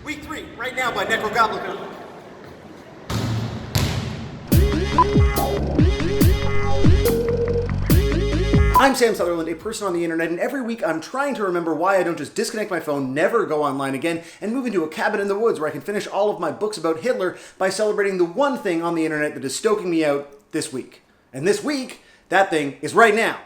Week 3, right now by Nekrogoblikon. I'm Sam Sutherland, a person on the internet, and every week I'm trying to remember why I don't just disconnect my phone, never go online again, and move into a cabin in the woods where I can finish all of my books about Hitler by celebrating the one thing on the internet that is stoking me out this week. And this week, that thing is Right Now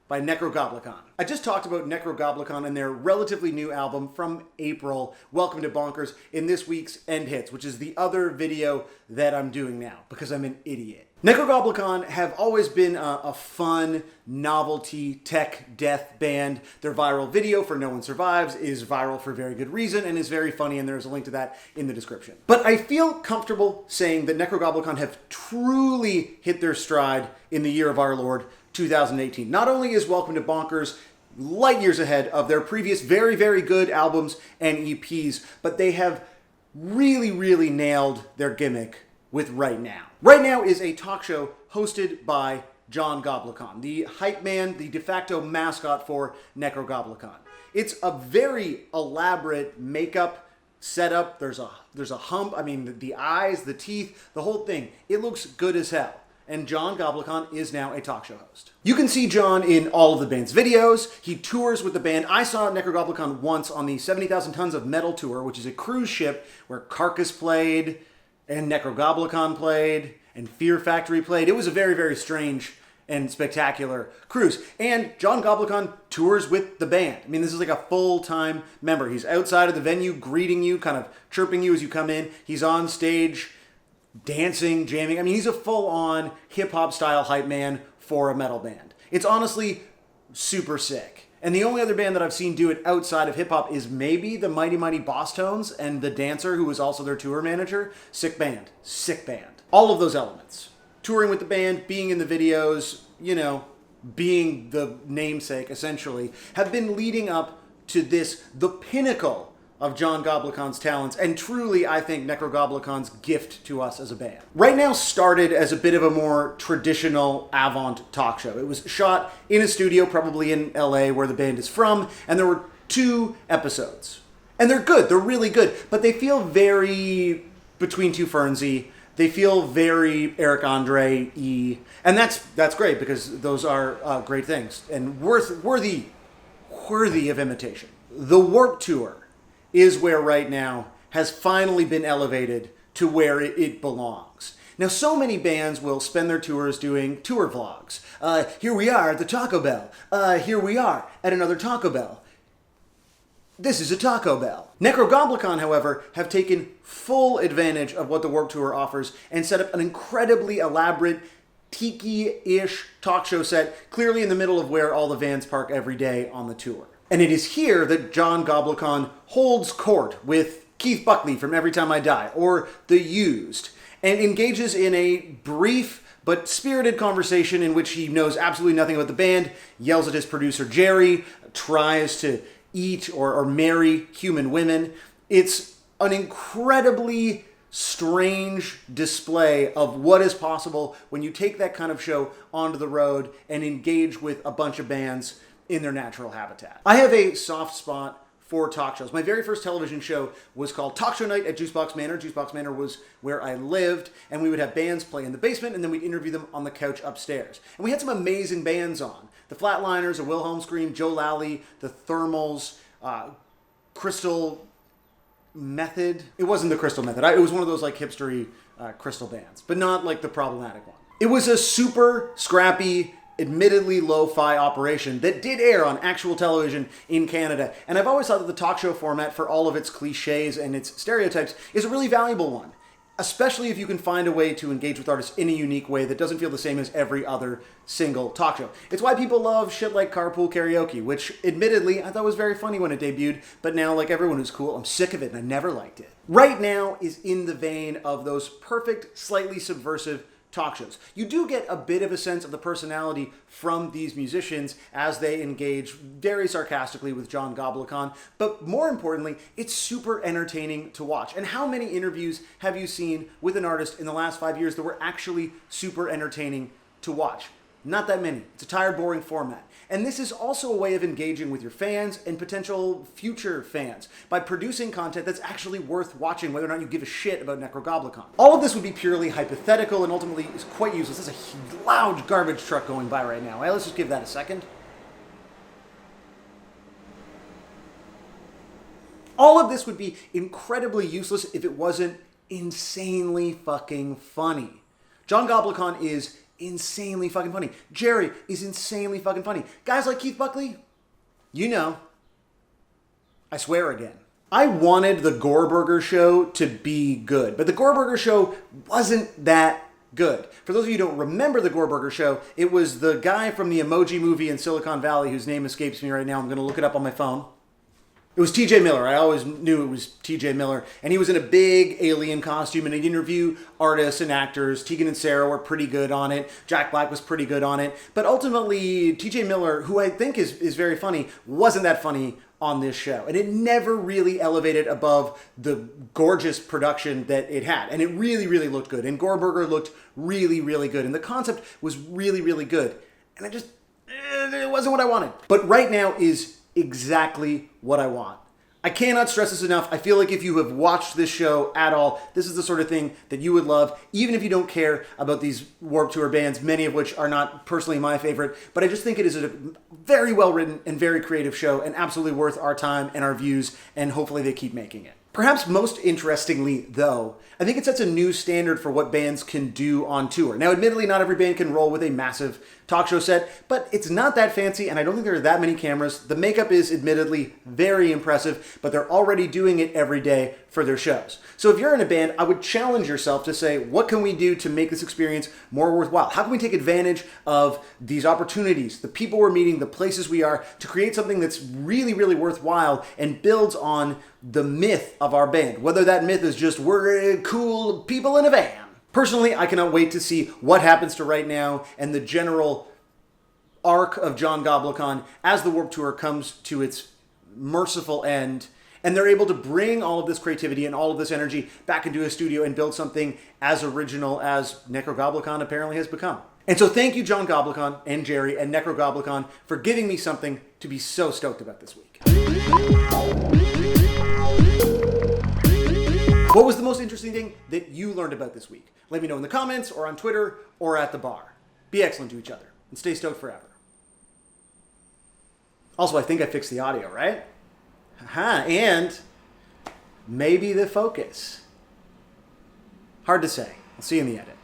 by Nekrogoblikon. I just talked about Nekrogoblikon and their relatively new album from April, Welcome to Bonkers, in this week's End Hits, which is the other video that I'm doing now, because I'm an idiot. Nekrogoblikon have always been a fun, novelty, tech death band. Their viral video for No One Survives is viral for very good reason and is very funny, and there's a link to that in the description. But I feel comfortable saying that Nekrogoblikon have truly hit their stride in the year of our Lord, 2018. Not only is Welcome to Bonkers light years ahead of their previous very, very good albums and EPs, but they have really nailed their gimmick with Right Now. Right Now is a talk show hosted by John Goblin, the hype man, the de facto mascot for Nekrogoblikon. It's a very elaborate makeup setup. There's a hump. I mean, the eyes, the teeth, the whole thing. It looks good as hell. And John Goblin is now a talk show host. You can see John in all of the band's videos. He tours with the band. I saw Nekrogoblikon once on the 70,000 Tons of Metal tour, which is a cruise ship where Carcass played, and Nekrogoblikon played, and Fear Factory played. It was a very, very strange and spectacular cruise. And John Goblin tours with the band. I mean, this is like a full-time member. He's outside of the venue greeting you, kind of chirping you as you come in. He's on stage dancing, jamming. I mean, he's a full-on hip-hop style hype man for a metal band. It's honestly super sick. And the only other band that I've seen do it outside of hip-hop is maybe the Mighty Mighty Boss Tones and the dancer who was also their tour manager. Sick band. Sick band. All of those elements. Touring with the band, being in the videos, you know, being the namesake, essentially, have been leading up to this, the pinnacle of John Goblikon's talents, and truly, I think, Nekrogoblikons gift to us as a band. Right Now started as a bit of a more traditional avant talk show. It was shot in a studio, probably in LA, where the band is from, and there were 2 episodes. And they're good, they're really good, but they feel very Between Two Ferns-y. They feel very Eric Andre-y, and that's great, because those are great things, and worthy of imitation. The Warped Tour is where Right Now has finally been elevated to where it belongs. Now, so many bands will spend their tours doing tour vlogs. Here we are at the Taco Bell. Here we are at another Taco Bell. This is a Taco Bell. Nekrogoblikon, however, have taken full advantage of what the Warped Tour offers and set up an incredibly elaborate, tiki-ish talk show set, clearly in the middle of where all the vans park every day on the tour. And it is here that John Goblin holds court with Keith Buckley from Every Time I Die, or The Used, and engages in a brief but spirited conversation in which he knows absolutely nothing about the band, yells at his producer Jerry, tries to eat or marry human women. It's an incredibly strange display of what is possible when you take that kind of show onto the road and engage with a bunch of bands in their natural habitat. I have a soft spot for talk shows. My very first television show was called Talk Show Night at Juicebox Manor. Juicebox Manor was where I lived, and we would have bands play in the basement, and then we'd interview them on the couch upstairs. And we had some amazing bands on. The Flatliners, a Wilhelm Scream, Joe Lally, the Thermals, Crystal Method. It wasn't the Crystal Method. It was one of those like hipstery crystal bands, but not like the problematic one. It was a super scrappy, admittedly lo-fi operation that did air on actual television in Canada. And I've always thought that the talk show format, for all of its cliches and its stereotypes, is a really valuable one. Especially if you can find a way to engage with artists in a unique way that doesn't feel the same as every other single talk show. It's why people love shit like Carpool Karaoke, which admittedly I thought was very funny when it debuted, but now, like everyone who's cool, I'm sick of it and I never liked it. Right Now is in the vein of those perfect, slightly subversive talk shows. You do get a bit of a sense of the personality from these musicians as they engage very sarcastically with John Goblin, but more importantly, it's super entertaining to watch. And how many interviews have you seen with an artist in the last 5 years that were actually super entertaining to watch? Not that many. It's a tired, boring format. And this is also a way of engaging with your fans and potential future fans by producing content that's actually worth watching, whether or not you give a shit about Nekrogoblikon. All of this would be purely hypothetical and ultimately is quite useless. There's a loud garbage truck going by right now. Let's just give that a second. All of this would be incredibly useless if it wasn't insanely fucking funny. John Goblin is insanely fucking funny. Jerry is insanely fucking funny. Guys like Keith Buckley, you know. I swear again. I wanted the Gorburger show to be good, but the Gorburger show wasn't that good. For those of you who don't remember the Gorburger show, it was the guy from the Emoji Movie in Silicon Valley whose name escapes me right now. I'm going to look it up on my phone. It was TJ Miller. I always knew it was TJ Miller. And he was in a big alien costume, and he'd interview artists and actors. Tegan and Sarah were pretty good on it. Jack Black was pretty good on it. But ultimately, TJ Miller, who I think is very funny, wasn't that funny on this show. And it never really elevated above the gorgeous production that it had. And it really, really looked good. And Gorburger looked really, really good. And the concept was really, really good. And it wasn't what I wanted. But right now is exactly what I want. I cannot stress this enough. I feel like if you have watched this show at all, this is the sort of thing that you would love, even if you don't care about these Warped Tour bands, many of which are not personally my favorite. But I just think it is a very well written and very creative show and absolutely worth our time and our views, and hopefully they keep making it. Perhaps most interestingly, though, I think it sets a new standard for what bands can do on tour. Now, admittedly, not every band can roll with a massive talk show set, but it's not that fancy, and I don't think there are that many cameras. The makeup is admittedly very impressive, but they're already doing it every day for their shows. So if you're in a band, I would challenge yourself to say, what can we do to make this experience more worthwhile? How can we take advantage of these opportunities, the people we're meeting, the places we are, to create something that's really, really worthwhile and builds on the myth of our band, whether that myth is just we're cool people in a van. Personally, I cannot wait to see what happens to Right Now and the general arc of John Goblin as the Warped Tour comes to its merciful end, and they're able to bring all of this creativity and all of this energy back into a studio and build something as original as Nekrogoblikon apparently has become. And so thank you, John Goblin and Jerry and Nekrogoblikon, for giving me something to be so stoked about this week. What was the most interesting thing that you learned about this week? Let me know in the comments or on Twitter or at the bar. Be excellent to each other and stay stoked forever. Also, I think I fixed the audio, right? And maybe the focus. Hard to say. I'll see you in the edit.